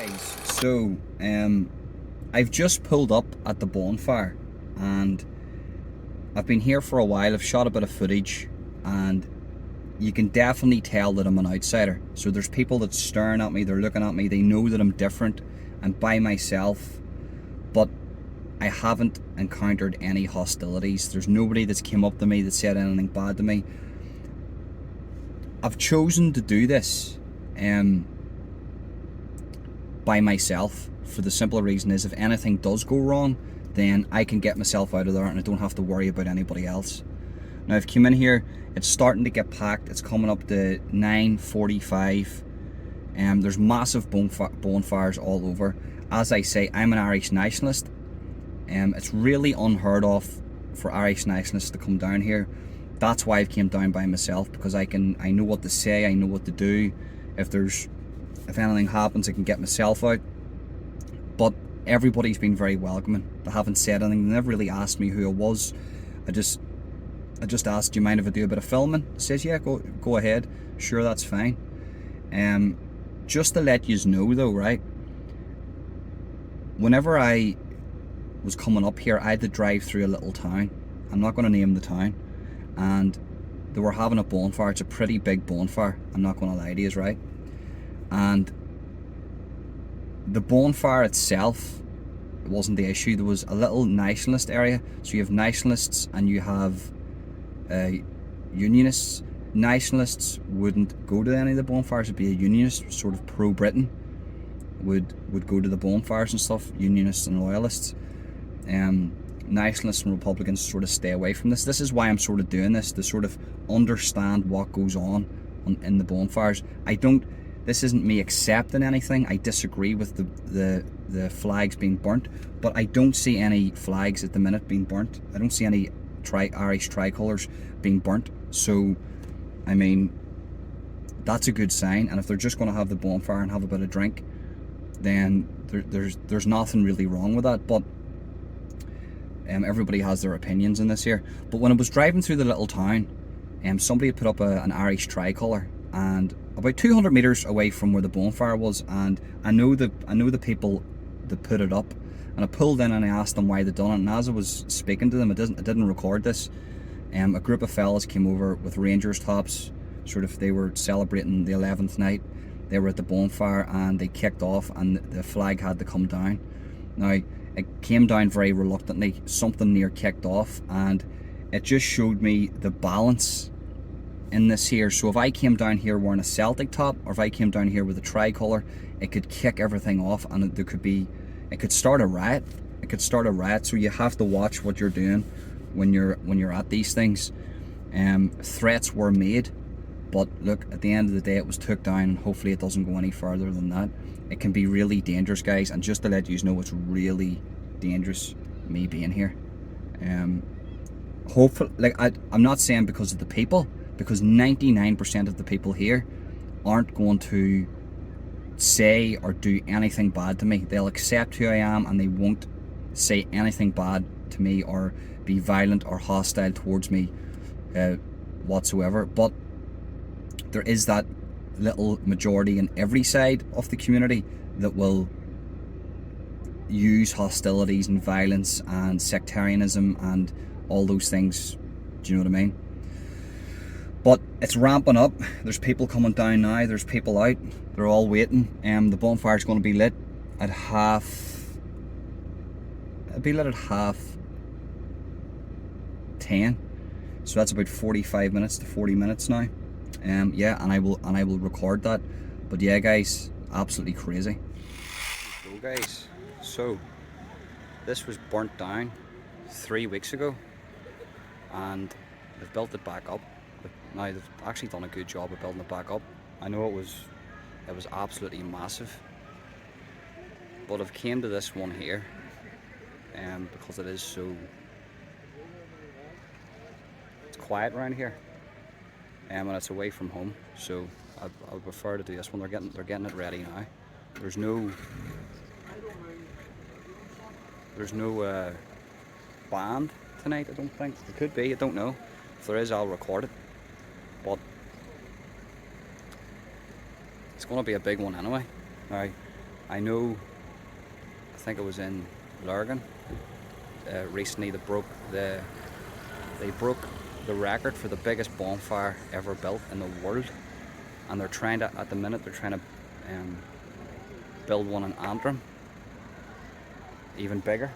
Guys, so I've just pulled up at the bonfire and I've been here for a while. I've shot a bit of footage and you can definitely tell that I'm an outsider. So there's people that's staring at me, they're looking at me, they know that I'm different and by myself, but I haven't encountered any hostilities. There's nobody that's came up to me that said anything bad to me. I've chosen to do this by myself for the simple reason is if anything does go wrong, then I can get myself out of there and I don't have to worry about anybody else. Now I've come in here, it's starting to get packed, it's coming up to 9:45. There's massive bonfires all over. As I say, I'm an Irish nationalist. It's really unheard of for Irish nationalists to come down here. That's why I've came down by myself, because I know what to say, I know what to do. If anything happens, I can get myself out. But everybody's been very welcoming. They haven't said anything. They never really asked me who I was. I just asked, do you mind if I do a bit of filming? It says, yeah, go ahead. Sure, that's fine. Just to let you know though, right? Whenever I was coming up here, I had to drive through a little town. I'm not going to name the town. And they were having a bonfire. It's a pretty big bonfire. I'm not going to lie to you, right? And the bonfire itself, it wasn't the issue. There was a little nationalist area. So you have nationalists and you have unionists. Nationalists wouldn't go to any of the bonfires. It'd be a unionist, sort of pro-Britain, would go to the bonfires and stuff. Unionists and loyalists. Nationalists and Republicans sort of stay away from this. This is why I'm sort of doing this, to sort of understand what goes on in the bonfires. This isn't me accepting anything. I disagree with the flags being burnt, but I don't see any flags at the minute being burnt. I don't see any Irish tricolours being burnt. So, I mean, that's a good sign. And if they're just going to have the bonfire and have a bit of drink, then there's nothing really wrong with that. But everybody has their opinions in this here. But when I was driving through the little town, somebody had put up an Irish tricolour, and about 200 metres away from where the bonfire was, and I know the people that put it up, and I pulled in and I asked them why they'd done it. And as I was speaking to them, I didn't record this. A group of fellas came over with Rangers tops, sort of, they were celebrating the 11th night. They were at the bonfire and they kicked off, and the flag had to come down. Now, it came down very reluctantly, something near kicked off, and it just showed me the balance in this here. So if I came down here wearing a Celtic top, or if I came down here with a tricolour, it could kick everything off, and it could start a riot. It could start a riot. So you have to watch what you're doing when you're at these things. Threats were made, but look, at the end of the day, it was took down, and hopefully it doesn't go any further than that. It can be really dangerous, guys, and just to let you know, it's really dangerous me being here. Hopefully, like, I'm not saying because of the people, because 99% of the people here aren't going to say or do anything bad to me. They'll accept who I am and they won't say anything bad to me or be violent or hostile towards me whatsoever. But there is that little majority in every side of the community that will use hostilities and violence and sectarianism and all those things. Do you know what I mean? But it's ramping up. There's people coming down now. There's people out. They're all waiting. The bonfire's going to be lit at it'll be lit at 10:30. So that's about 45 minutes to 40 minutes now. Yeah, and I will record that. But yeah, guys, absolutely crazy. So guys, so this was burnt down 3 weeks ago, and they've built it back up. Now they've actually done a good job of building it back up. I know it was absolutely massive, but I've came to this one here, because it is so, it's quiet around here, and it's away from home. So I would prefer to do this one. They're getting it ready now. There's no band tonight, I don't think. There could be, I don't know. If there is, I'll record it. But it's going to be a big one anyway. Now, I know, I think it was in Lurgan recently, they broke the record for the biggest bonfire ever built in the world, and they're trying to, at the minute, they're trying to build one in Antrim, even bigger.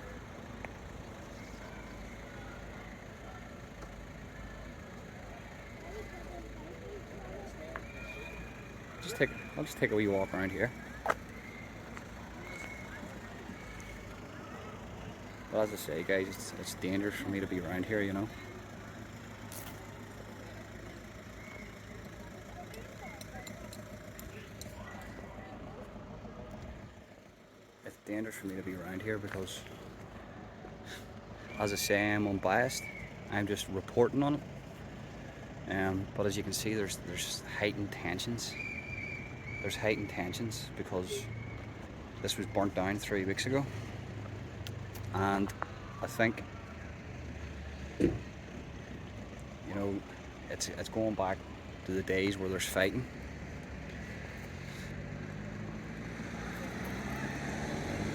I'll just take a wee walk around here. But as I say, guys, it's dangerous for me to be around here, you know. It's dangerous for me to be around here because, as I say, I'm unbiased. I'm just reporting on it. But as you can see, there's heightened tensions. There's heightened tensions because this was burnt down 3 weeks ago, and I think, you know, it's going back to the days where there's fighting.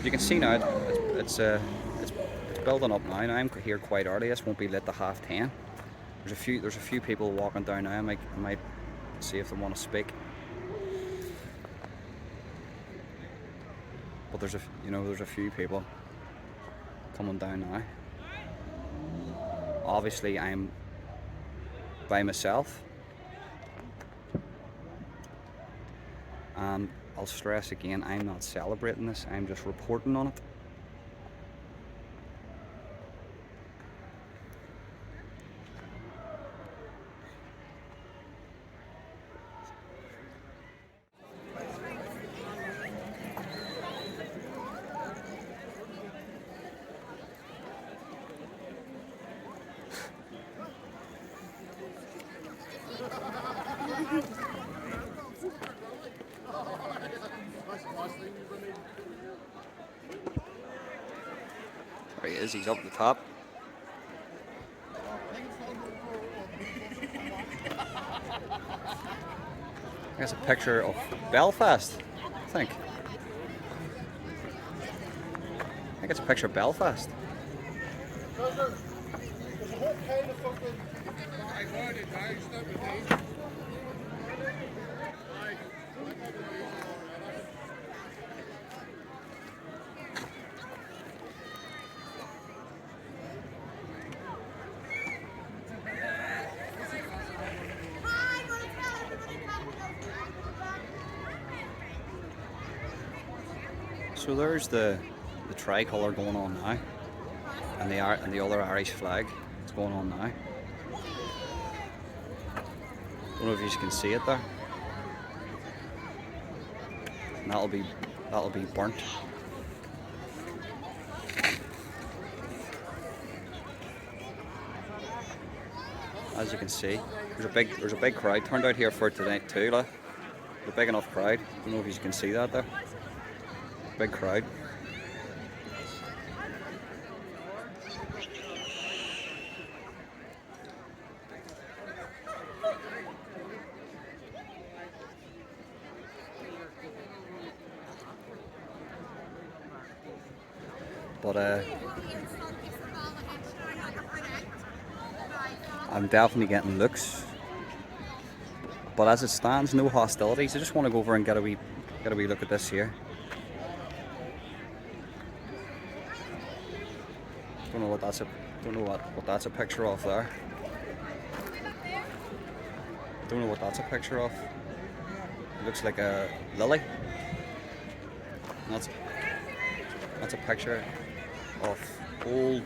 You can see now it's building up now. I'm here quite early. This won't be lit to 10:30. There's a few people walking down now. I might see if they want to speak. But there's a few people coming down now. Obviously, I'm by myself, and I'll stress again, I'm not celebrating this. I'm just reporting on it. There he is, he's up at the top. That's a picture of Belfast, I think. I think it's a picture of Belfast. So there's the tricolour going on now, and the other Irish flag is going on now. I don't know if you can see it there. And that'll be burnt. As you can see, there's a big crowd turned out here for tonight too. Like, a big enough crowd. I don't know if you can see that there. Big crowd. But I'm definitely getting looks. But as it stands, no hostilities. I just want to go over and get a wee look at this here. Don't know what that's a picture of there. Don't know what that's a picture of. It looks like a lily. That's a picture of old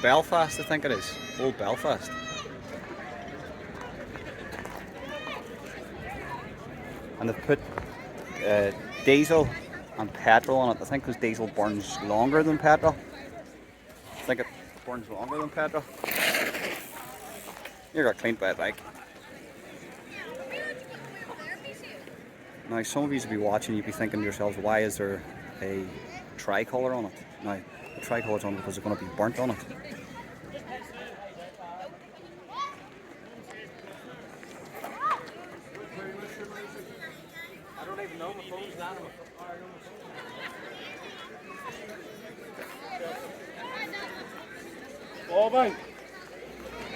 Belfast, I think it is. Old Belfast. And they've put diesel and petrol on it. I think because diesel burns longer than petrol. I think it burns longer than petrol. You got cleaned by a bike. Now, some of you will be watching, you'll be thinking to yourselves, why is there a tricolour on it? Now, the tricolour's on because it's going to be burnt on it. I don't even know my phone's down.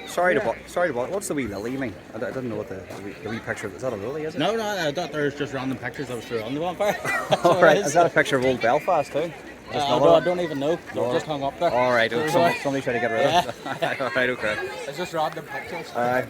Sorry to bother. What's the wee lily you mean? I didn't know what the wee picture. Is that a lily? Is it? No, I thought there was just random pictures I was through on the bonfire. All right. Is that a picture of old Belfast too? I don't even know. No. Just hung up there. All right. Okay. Somebody trying to get rid of it. All right. Okay. It's just random pictures. All right.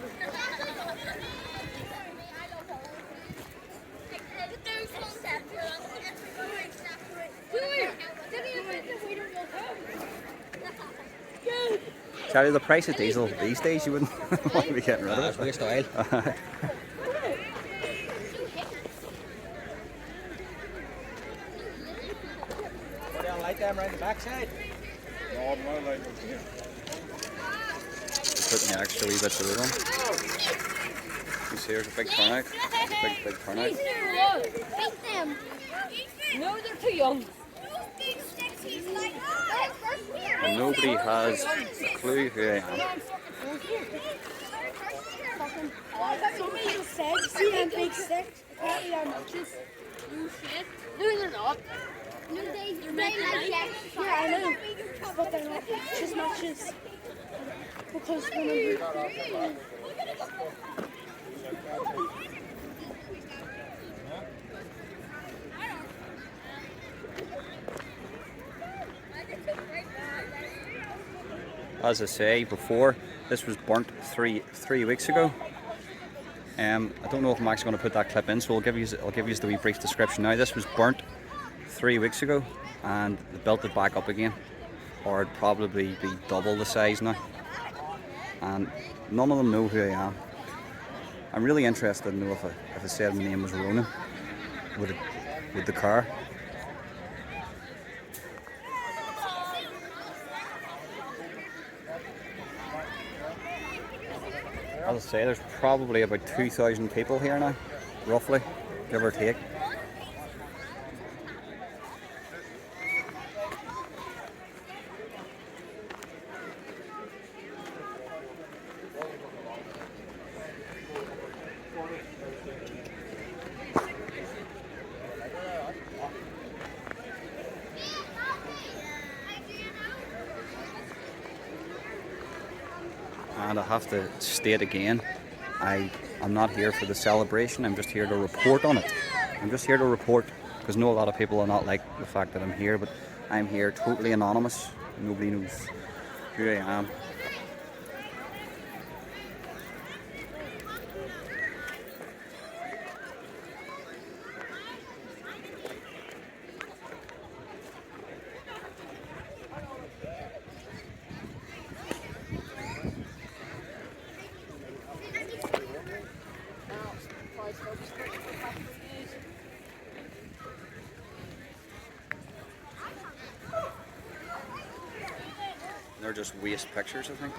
Tell you the price of diesel these days, you wouldn't want to be getting rid of It's it. waste oil. Don't like them around the backside. Putting the extra wee bits of wood on. You see, there's a big turnout. Big turnout. Beat them. No, they're too young. And nobody has a clue who I am. Somebody just said, see them big sticks? Apparently they're matches. No shit. No, they're not. No, they're like that. Yeah, I know. But they're not just matches. Because whenever... As I say before, this was burnt three weeks ago. I don't know if I'm actually going to put that clip in, so I'll give you the wee brief description now. This was burnt 3 weeks ago, and they built it back up again, or it'd probably be double the size now. And none of them know who I am. I'm really interested to know if I said my name was Ronan, would the car? As I say, there's probably about 2,000 people here now, roughly, give or take. And I have to state again, I'm not here for the celebration, I'm just here to report on it. I'm just here to report, because I know a lot of people are not like the fact that I'm here, but I'm here totally anonymous. Nobody knows who I am. They're just waste pictures, I think.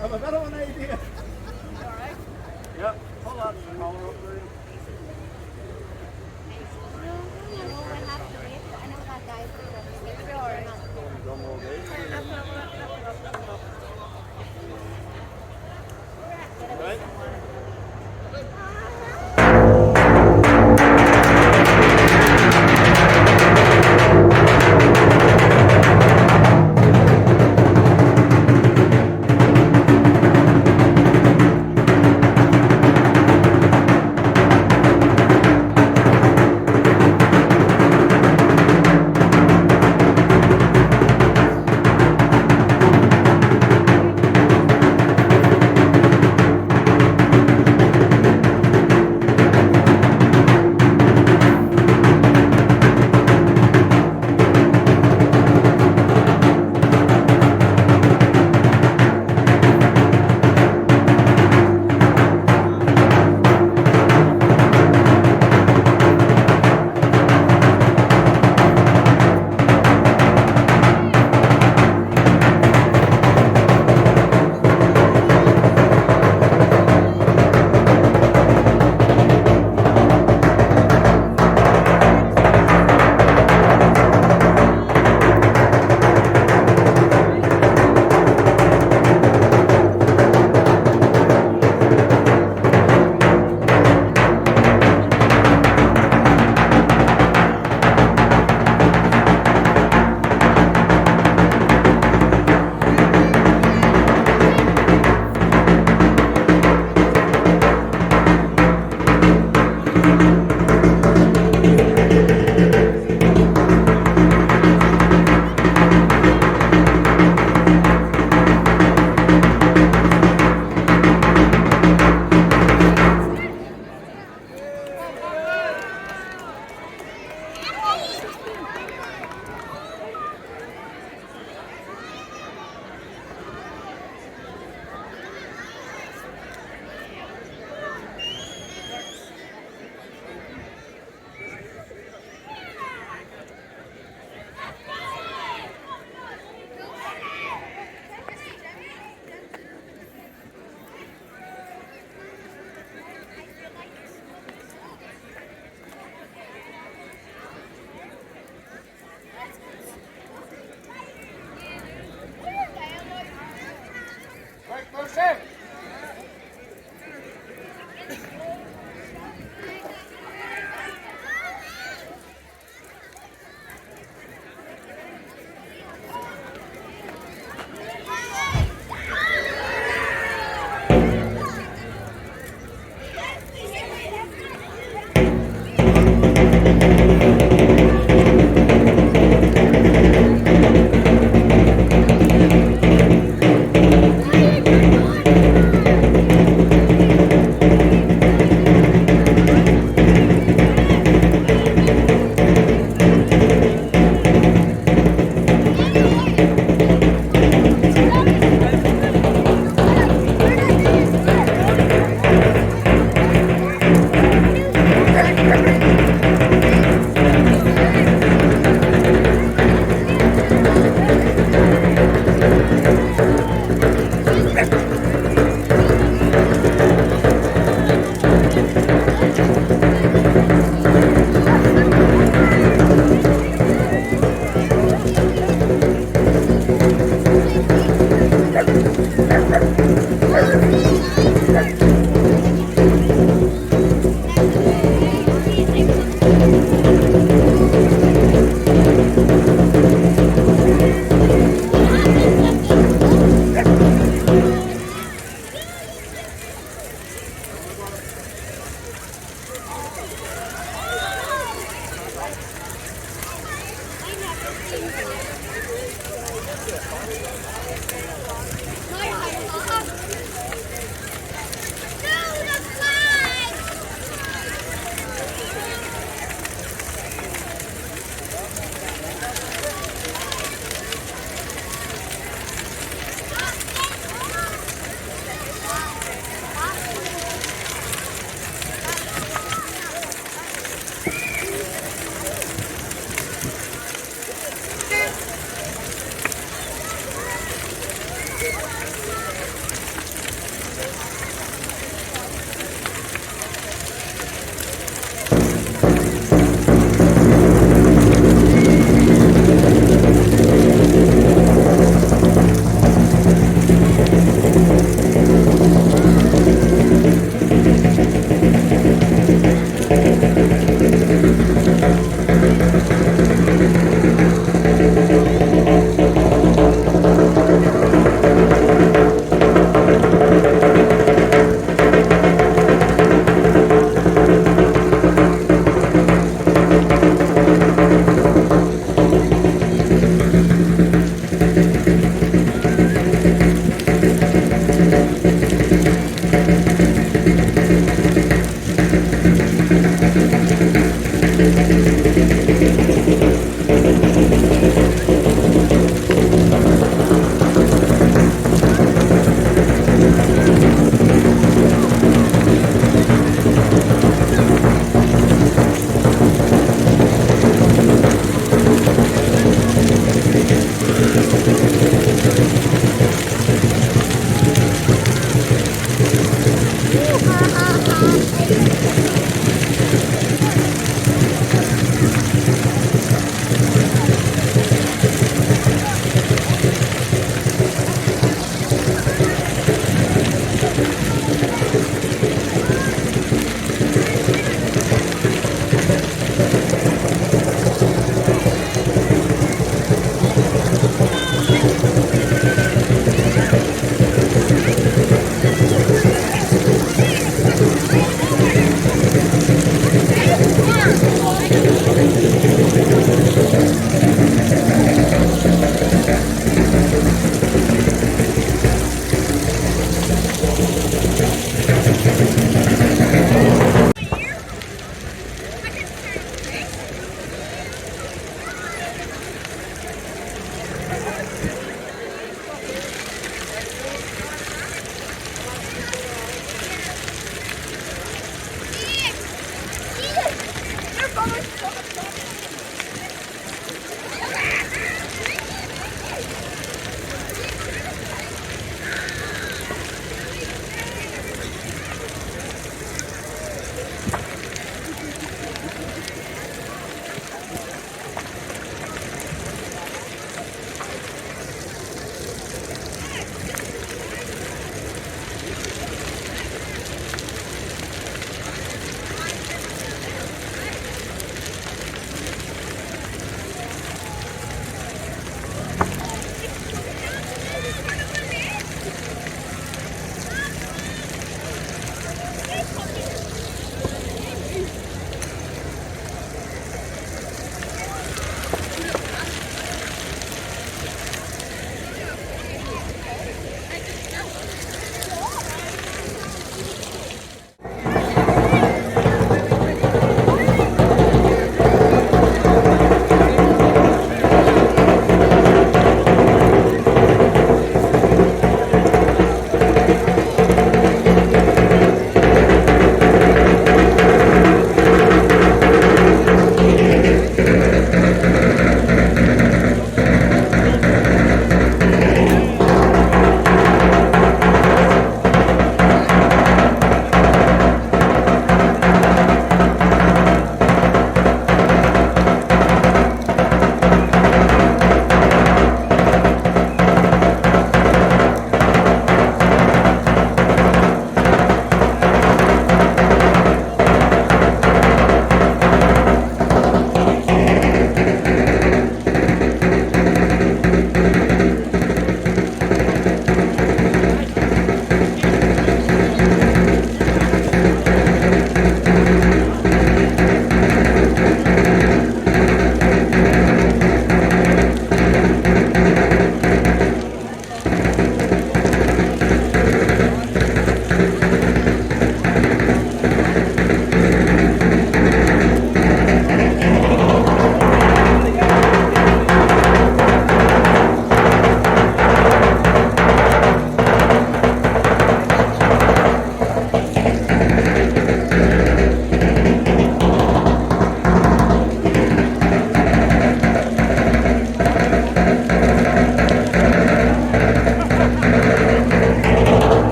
I've a bit of an idea. Alright? Yep. Pull that collar up there. Right?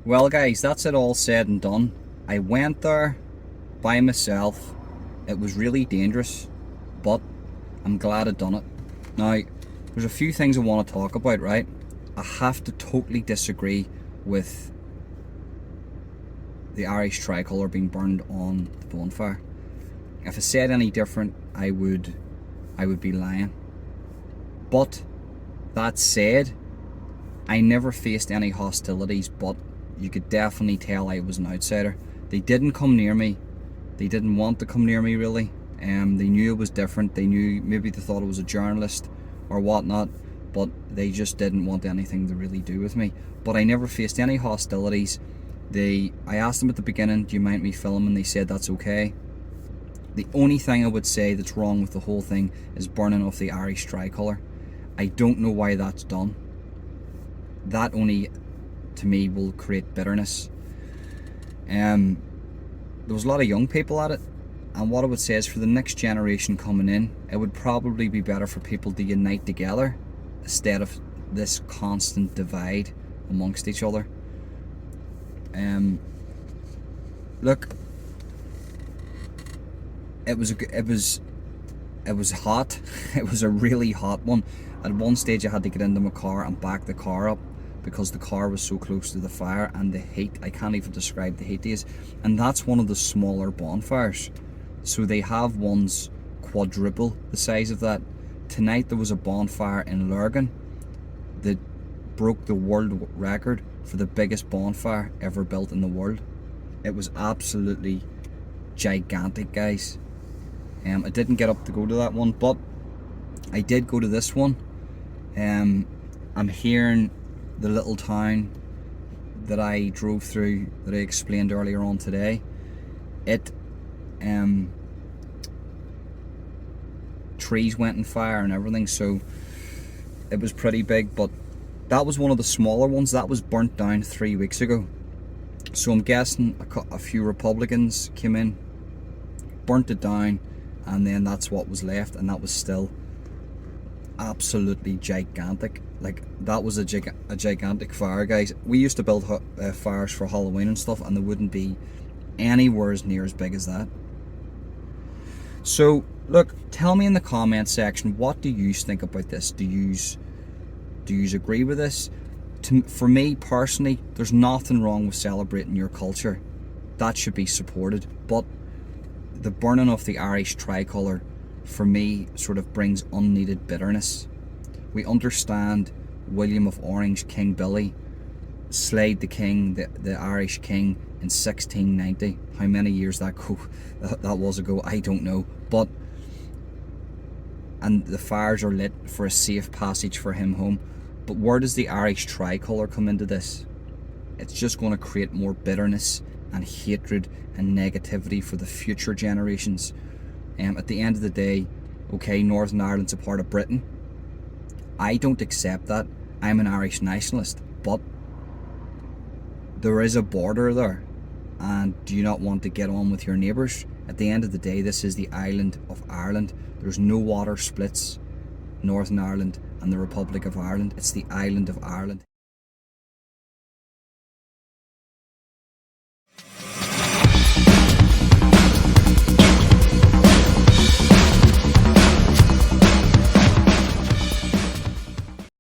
Well guys, that's it all said and done. I went there by myself. It was really dangerous, but I'm glad I done it. Now, there's a few things I want to talk about, right? I have to totally disagree with the Irish tricolour being burned on the bonfire. If I said any different, I would be lying. But that said, I never faced any hostilities, but you could definitely tell I was an outsider. They didn't come near me. They didn't want to come near me, really. They knew it was different. They knew, maybe they thought I was a journalist or whatnot, but they just didn't want anything to really do with me. But I never faced any hostilities. I asked them at the beginning, do you mind me filming? They said that's okay. The only thing I would say that's wrong with the whole thing is burning off the Irish tricolour. I don't know why that's done. That only, to me, will create bitterness. There was a lot of young people at it, and what I would say is for the next generation coming in, it would probably be better for people to unite together instead of this constant divide amongst each other. Look, it was hot. It was a really hot one. At one stage I had to get into my car and back the car up because the car was so close to the fire, and the heat, I can't even describe the heat it is. And that's one of the smaller bonfires, so they have ones quadruple the size of that. Tonight there was a bonfire in Lurgan that broke the world record for the biggest bonfire ever built in the world. It was absolutely gigantic, guys. I didn't get up to go to that one, but I did go to this one. I'm hearing the little town that I drove through, that I explained earlier on today. Trees went in fire and everything, so it was pretty big. But that was one of the smaller ones that was burnt down 3 weeks ago. So I'm guessing a few Republicans came in, burnt it down, and then that's what was left, and that was still absolutely gigantic. Like, that was a gigantic fire, guys. We used to build fires for Halloween and stuff, and they wouldn't be anywhere as near as big as that. So look, tell me in the comment section, what do you think about this? Do you agree with this? For me personally, there's nothing wrong with celebrating your culture. That should be supported. But the burning of the Irish tricolour, for me, sort of brings unneeded bitterness. We understand William of Orange, King Billy, slayed the king, the Irish king, in 1690. How many years that was ago, I don't know. But, and the fires are lit for a safe passage for him home. But where does the Irish tricolour come into this? It's just going to create more bitterness and hatred and negativity for the future generations. At the end of the day, okay, Northern Ireland's a part of Britain, I don't accept that. I'm an Irish nationalist, but there is a border there, and do you not want to get on with your neighbours? At the end of the day, this is the island of Ireland. There's no water splits Northern Ireland and the Republic of Ireland. It's the island of Ireland.